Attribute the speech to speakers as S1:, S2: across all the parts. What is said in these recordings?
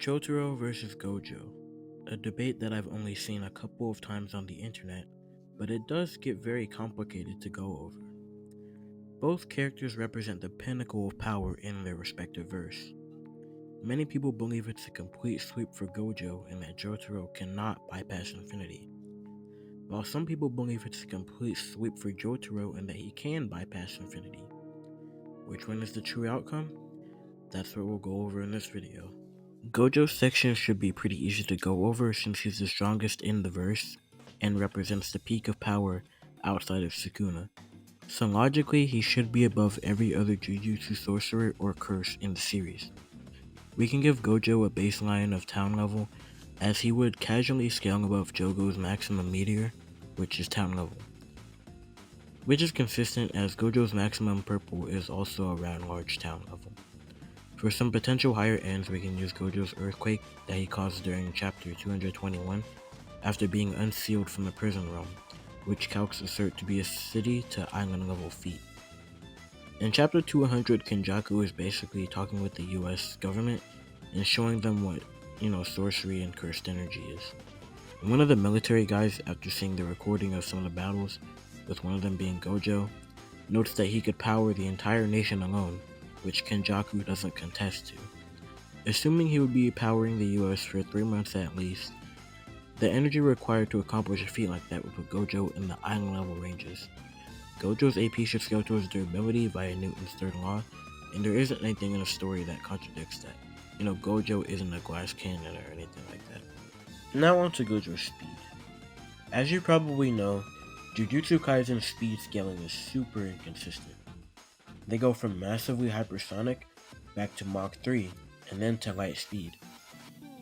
S1: Jotaro versus Gojo, a debate that I've only seen a couple of times on the internet, but it does get very complicated to go over. Both characters represent the pinnacle of power in their respective verse. Many people believe it's a complete sweep for Gojo and that Jotaro cannot bypass infinity, while some people believe it's a complete sweep for Jotaro and that he can bypass infinity. Which one is the true outcome? That's what we'll go over in this video. Gojo's section should be pretty easy to go over since he's the strongest in the verse and represents the peak of power outside of Sukuna. So logically, he should be above every other Jujutsu sorcerer or curse in the series. We can give Gojo a baseline of town level as he would casually scale above Jogo's maximum meteor, which is town level. Which is consistent as Gojo's maximum purple is also around large town level. For some potential higher ends, we can use Gojo's earthquake that he caused during chapter 221 after being unsealed from the prison realm, which calcs assert to be a city to island level feat. In chapter 200, Kenjaku is basically talking with the US government and showing them what, sorcery and cursed energy is. And one of the military guys, after seeing the recording of some of the battles, with one of them being Gojo, notes that he could power the entire nation alone, which Kenjaku doesn't contest to. Assuming he would be powering the US for 3 months at least, the energy required to accomplish a feat like that would put Gojo in the island level ranges. Gojo's AP should scale towards durability via Newton's third law, and there isn't anything in the story that contradicts that. Gojo isn't a glass cannon or anything like that. Now on to Gojo's speed. As you probably know, Jujutsu Kaisen's speed scaling is super inconsistent. They go from massively hypersonic back to Mach 3 and then to light speed.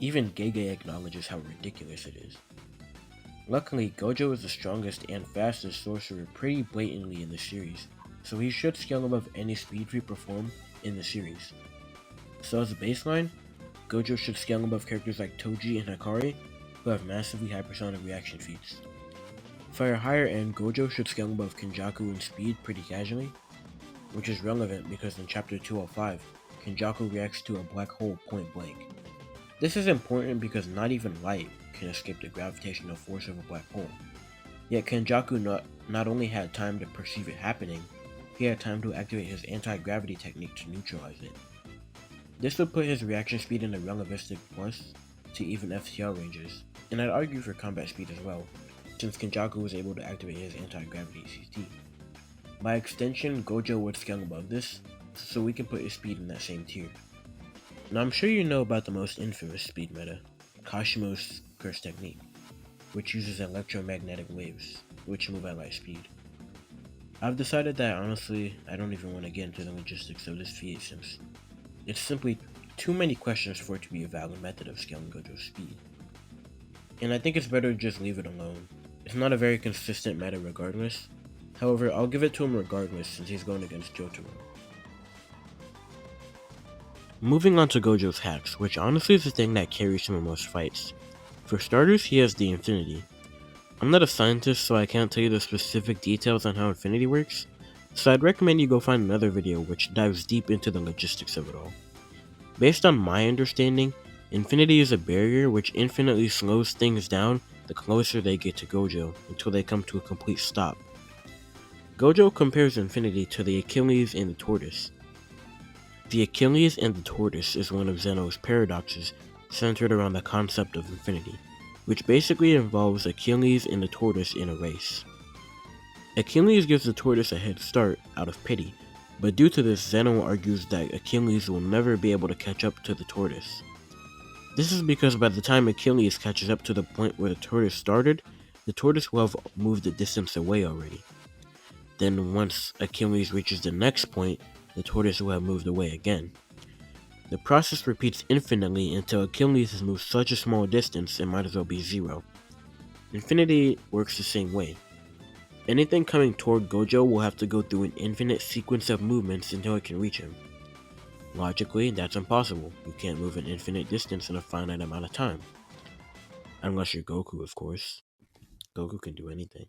S1: Even Gege acknowledges how ridiculous it is. Luckily, Gojo is the strongest and fastest sorcerer pretty blatantly in the series, so he should scale above any speed we perform in the series. So as a baseline, Gojo should scale above characters like Toji and Hikari, who have massively hypersonic reaction feats. For a higher end, Gojo should scale above Kenjaku in speed pretty casually, which is relevant because in chapter 205, Kenjaku reacts to a black hole point blank. This is important because not even light can escape the gravitational force of a black hole. Yet Kenjaku not only had time to perceive it happening, he had time to activate his anti-gravity technique to neutralize it. This would put his reaction speed in the relativistic plus to even FTL ranges, and I'd argue for combat speed as well, since Kenjaku was able to activate his anti-gravity CT. By extension, Gojo would scale above this, so we can put his speed in that same tier. Now I'm sure you know about the most infamous speed meta, Kashimo's curse technique, which uses electromagnetic waves, which move at light speed. I've decided that honestly, I don't even want to get into the logistics of this feat since it's simply too many questions for it to be a valid method of scaling Gojo's speed. And I think it's better to just leave it alone. It's not a very consistent meta regardless. However, I'll give it to him regardless since he's going against Jotaro. Moving on to Gojo's hacks, which honestly is the thing that carries him in most fights. For starters, he has the Infinity. I'm not a scientist, so I can't tell you the specific details on how Infinity works, so I'd recommend you go find another video which dives deep into the logistics of it all. Based on my understanding, Infinity is a barrier which infinitely slows things down the closer they get to Gojo until they come to a complete stop. Gojo compares Infinity to the Achilles and the tortoise. The Achilles and the tortoise is one of Zeno's paradoxes centered around the concept of infinity, which basically involves Achilles and the tortoise in a race. Achilles gives the tortoise a head start out of pity, but due to this, Zeno argues that Achilles will never be able to catch up to the tortoise. This is because by the time Achilles catches up to the point where the tortoise started, the tortoise will have moved a distance away already. Then once Achilles reaches the next point, the tortoise will have moved away again. The process repeats infinitely until Achilles has moved such a small distance it might as well be zero. Infinity works the same way. Anything coming toward Gojo will have to go through an infinite sequence of movements until it can reach him. Logically, that's impossible. You can't move an infinite distance in a finite amount of time. Unless you're Goku, of course. Goku can do anything.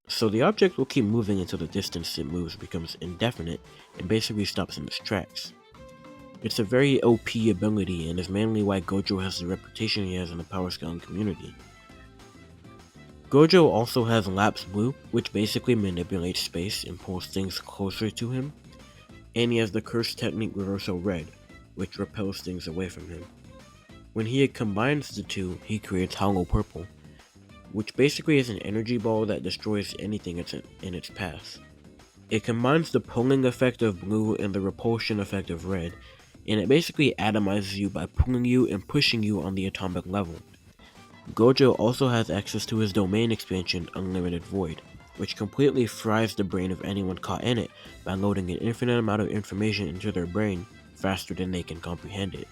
S1: So the object will keep moving until the distance it moves becomes indefinite and basically stops in its tracks. It's a very OP ability and is mainly why Gojo has the reputation he has in the power scaling community. Gojo also has Lapse Blue, which basically manipulates space and pulls things closer to him, and he has the Curse Technique Reversal Red, which repels things away from him. When he combines the two, he creates Hollow Purple, which basically is an energy ball that destroys anything in its path. It combines the pulling effect of blue and the repulsion effect of red, and it basically atomizes you by pulling you and pushing you on the atomic level. Gojo also has access to his domain expansion, Unlimited Void, which completely fries the brain of anyone caught in it by loading an infinite amount of information into their brain faster than they can comprehend it.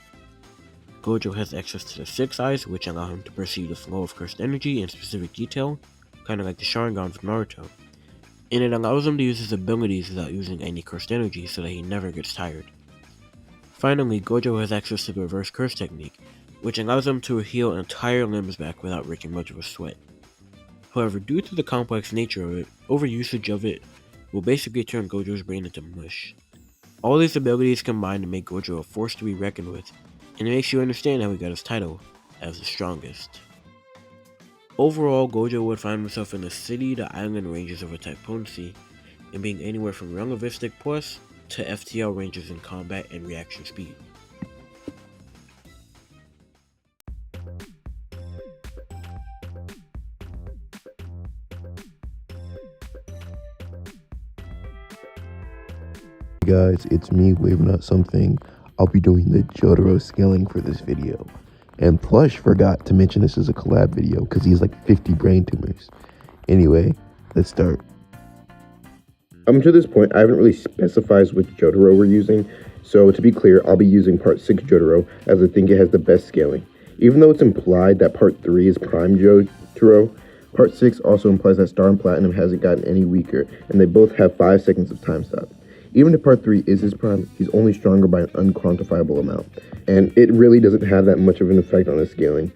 S1: Gojo has access to the Six Eyes, which allow him to perceive the flow of cursed energy in specific detail, kinda like the Sharingan from Naruto. And it allows him to use his abilities without using any cursed energy so that he never gets tired. Finally, Gojo has access to the Reverse Curse Technique, which allows him to heal entire limbs back without breaking much of a sweat. However, due to the complex nature of it, overusage of it will basically turn Gojo's brain into mush. All these abilities combine to make Gojo a force to be reckoned with, and it makes you understand how he got his title as the strongest. Overall, Gojo would find himself in the city to island ranges of a type potency, and being anywhere from relativistic plus to FTL ranges in combat and reaction speed.
S2: Guys, it's me waving out something. I'll be doing the Jotaro scaling for this video. And Plush forgot to mention this is a collab video because he has like 50 brain tumors. Anyway, let's start. To this point, I haven't really specified which Jotaro we're using. So to be clear, I'll be using part 6 Jotaro as I think it has the best scaling. Even though it's implied that part 3 is prime Jotaro, part 6 also implies that Star and Platinum hasn't gotten any weaker, and they both have 5 seconds of time stop. Even if part 3 is his prime, he's only stronger by an unquantifiable amount, and it really doesn't have that much of an effect on his scaling.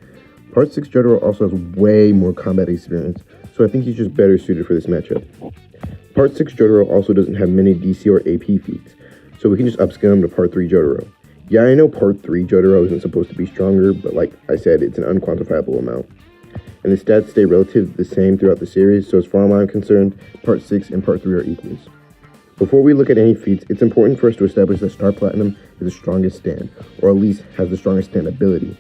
S2: Part 6 Jotaro also has way more combat experience, so I think he's just better suited for this matchup. Part 6 Jotaro also doesn't have many DC or AP feats, so we can just upscale him to part 3 Jotaro. Yeah, I know part 3 Jotaro isn't supposed to be stronger, but like I said, it's an unquantifiable amount. And the stats stay relatively the same throughout the series, so as far as I'm concerned, part 6 and part 3 are equals. Before we look at any feats, it's important for us to establish that Star Platinum is the strongest stand, or at least has the strongest stand ability.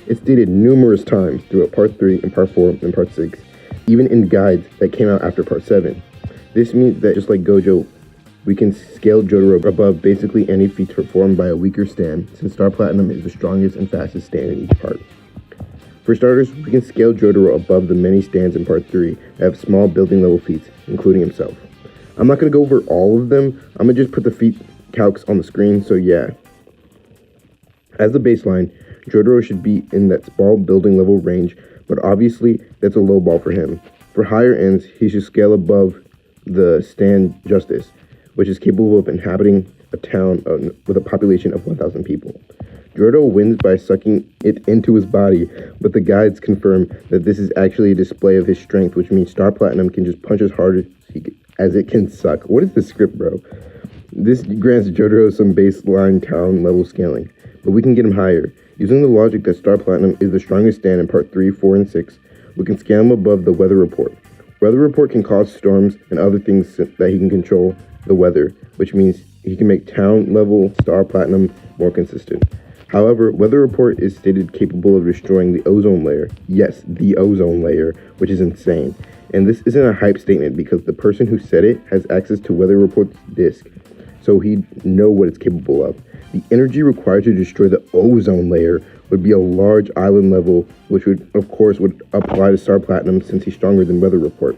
S2: It's stated numerous times throughout Part 3 and Part 4 and Part 6, even in guides that came out after Part 7. This means that just like Gojo, we can scale Jotaro above basically any feat performed by a weaker stand, since Star Platinum is the strongest and fastest stand in each part. For starters, we can scale Jotaro above the many stands in Part 3 that have small building level feats, including himself. I'm not going to go over all of them. I'm going to just put the feat calcs on the screen, so yeah. As a baseline, Jotaro should be in that small building level range, but obviously that's a low ball for him. For higher ends, he should scale above the stand Justice, which is capable of inhabiting a town with a population of 1,000 people. Jotaro wins by sucking it into his body, but the guides confirm that this is actually a display of his strength, which means Star Platinum can just punch as hard as it can suck. What is the script, bro? This grants Jotaro some baseline town level scaling, but we can get him higher. Using the logic that Star Platinum is the strongest stand in Part 3, 4, and 6, we can scale him above the Weather Report. Weather Report can cause storms and other things that he can control the weather, which means he can make town level Star Platinum more consistent. However, Weather Report is stated capable of destroying the ozone layer. Yes, the ozone layer, which is insane. And this isn't a hype statement because the person who said it has access to Weather Report's disk, so he'd know what it's capable of. The energy required to destroy the ozone layer would be a large island level, which would apply to Star Platinum since he's stronger than Weather Report.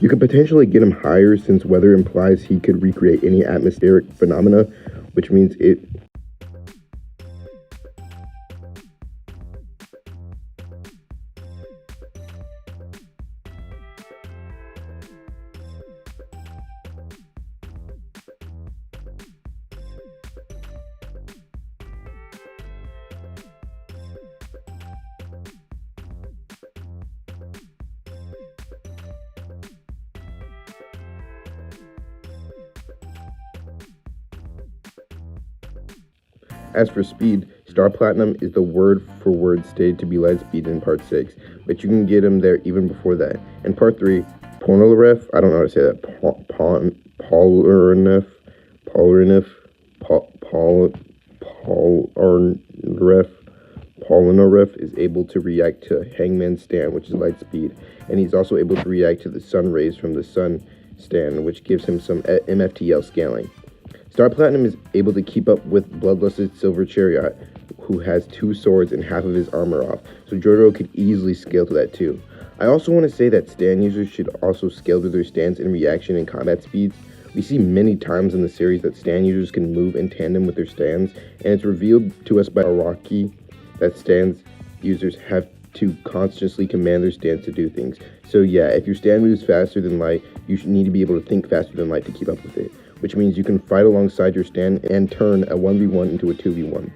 S2: You could potentially get him higher since weather implies he could recreate any atmospheric phenomena, which means it As for speed, Star Platinum is the word for word stated to be light speed in part 6, but you can get him there even before that. In part 3, Polnareff, I don't know how to say that, Polnareff, Polnareff is able to react to Hangman's stand, which is light speed, and he's also able to react to the sun rays from the sun stand, which gives him some MFTL scaling. Star Platinum is able to keep up with Bloodlusted Silver Chariot, who has 2 swords and half of his armor off, so Jotaro could easily scale to that too. I also want to say that stand users should also scale to their stands in reaction and combat speeds. We see many times in the series that stand users can move in tandem with their stands, and it's revealed to us by Araki that stands users have to constantly command their stands to do things. So yeah, if your stand moves faster than light, you need to be able to think faster than light to keep up with it, which means you can fight alongside your stand and turn a 1v1 into a 2v1.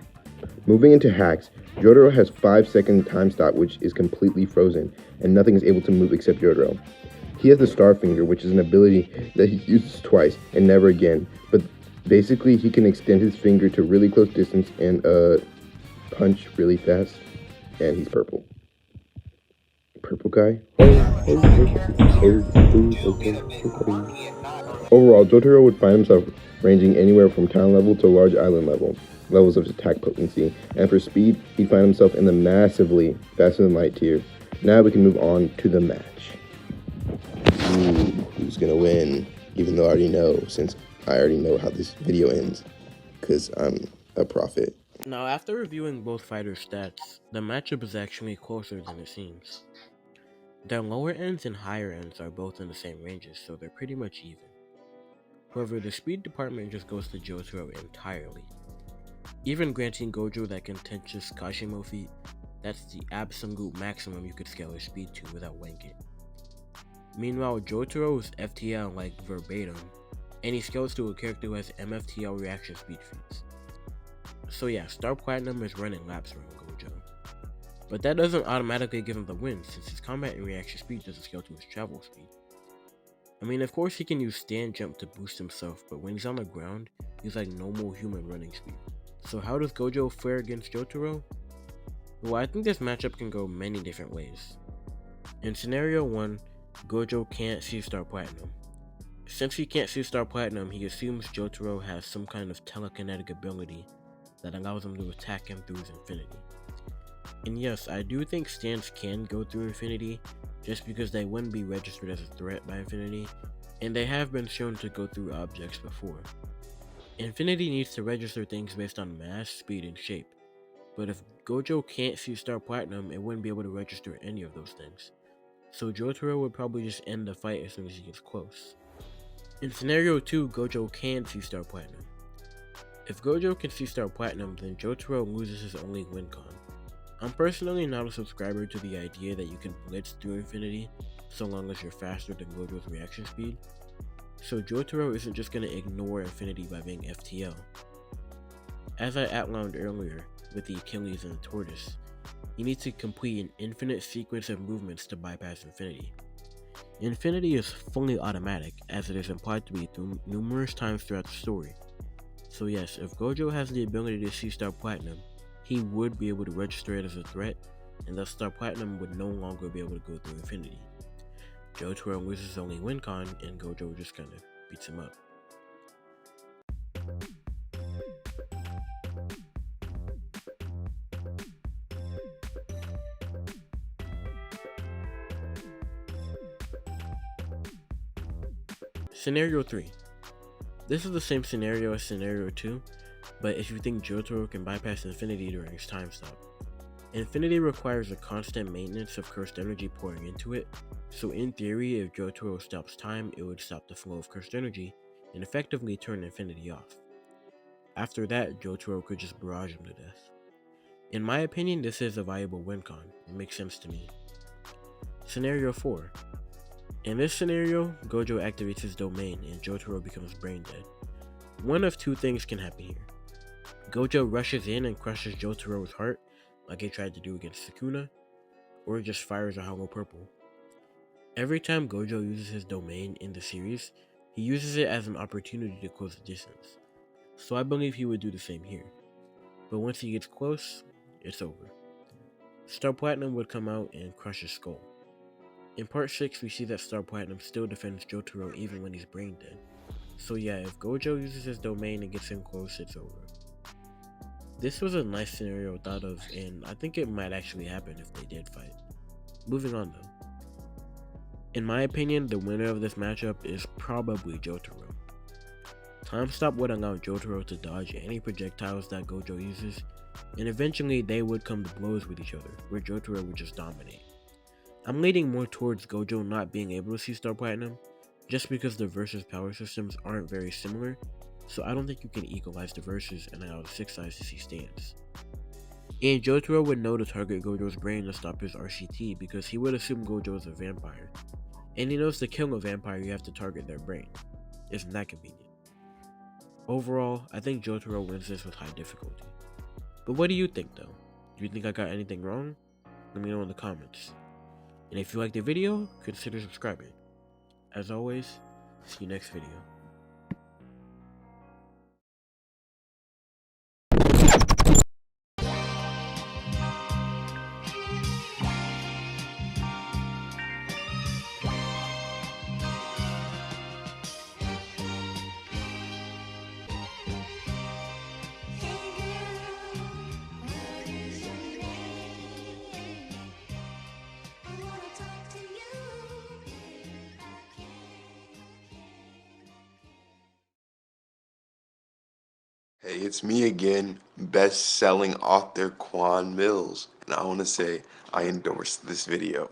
S2: Moving into hacks, Jotaro has 5-second time stop, which is completely frozen, and nothing is able to move except Jotaro. He has the Star Finger, which is an ability that he uses twice and never again, but basically he can extend his finger to really close distance and punch really fast, and he's purple. Purple guy? Overall, Jotaro would find himself ranging anywhere from town level to large island levels of attack potency, and for speed, he'd find himself in the massively faster than light tier. Now we can move on to the match. Who's gonna win? Even though I already know, since I already know how this video ends, because I'm a prophet.
S1: Now, after reviewing both fighters' stats, the matchup is actually closer than it seems. Their lower ends and higher ends are both in the same ranges, so they're pretty much even. However, the speed department just goes to Jotaro entirely. Even granting Gojo that contentious Kashimo feat, that's the absolute maximum you could scale his speed to without wanking. Meanwhile, Jotaro's FTL like verbatim, and he scales to a character who has MFTL reaction speed feats. So yeah, Star Platinum is running laps around Gojo. But that doesn't automatically give him the win, since his combat and reaction speed doesn't scale to his travel speed. I mean, of course he can use stand jump to boost himself, but when he's on the ground, he's like normal human running speed. So how does Gojo fare against Jotaro? Well, I think this matchup can go many different ways. In scenario 1, Gojo can't see Star Platinum. Since he can't see Star Platinum, he assumes Jotaro has some kind of telekinetic ability that allows him to attack him through his infinity. And yes, I do think stands can go through infinity, just because they wouldn't be registered as a threat by infinity, and they have been shown to go through objects before. Infinity needs to register things based on mass, speed, and shape, but if Gojo can't see Star Platinum, it wouldn't be able to register any of those things. So Jotaro would probably just end the fight as soon as he gets close. In scenario 2, Gojo can see Star Platinum. If Gojo can see Star Platinum, then Jotaro loses his only win con. I'm personally not a subscriber to the idea that you can blitz through infinity so long as you're faster than Gojo's reaction speed, so Jotaro isn't just going to ignore infinity by being FTL. As I outlined earlier with the Achilles and the tortoise, you need to complete an infinite sequence of movements to bypass infinity. Infinity is fully automatic, as it is implied to be through numerous times throughout the story. So yes, if Gojo has the ability to see Star Platinum, he would be able to register it as a threat, and thus Star Platinum would no longer be able to go through infinity. Jotaro loses his only win con, and Gojo just kinda beats him up. Scenario 3. This is the same scenario as scenario 2, but if you think Jotaro can bypass infinity during his time stop. Infinity requires a constant maintenance of cursed energy pouring into it, so in theory, if Jotaro stops time, it would stop the flow of cursed energy and effectively turn infinity off. After that, Jotaro could just barrage him to death. In my opinion, this is a viable win con. It makes sense to me. Scenario 4. In this scenario, Gojo activates his domain and Jotaro becomes brain dead. One of two things can happen here. Gojo rushes in and crushes Jotaro's heart, like he tried to do against Sukuna, or he just fires a hollow purple. Every time Gojo uses his domain in the series, he uses it as an opportunity to close the distance, so I believe he would do the same here. but once he gets close, it's over. Star Platinum would come out and crush his skull. In part 6, we see that Star Platinum still defends Jotaro even when he's brain dead. So yeah, if Gojo uses his domain and gets him close, it's over. This was a nice scenario thought of, and I think it might actually happen if they did fight. Moving on though. In my opinion, the winner of this matchup is probably Jotaro. Time Stop would allow Jotaro to dodge any projectiles that Gojo uses, and eventually they would come to blows with each other, where Jotaro would just dominate. I'm leaning more towards Gojo not being able to see Star Platinum, just because the versus power systems aren't very similar, so I don't think you can equalize the versus and allow the 6 sides to see stands. And Jotaro would know to target Gojo's brain to stop his RCT because he would assume Gojo is a vampire, and he knows to kill a vampire you have to target their brain. Isn't that convenient? Overall, I think Jotaro wins this with high difficulty. But what do you think though? Do you think I got anything wrong? Let me know in the comments. And if you liked the video, consider subscribing. As always, see you next video.
S2: Hey, it's me again, best-selling author Quan Mills, and I want to say I endorsed this video.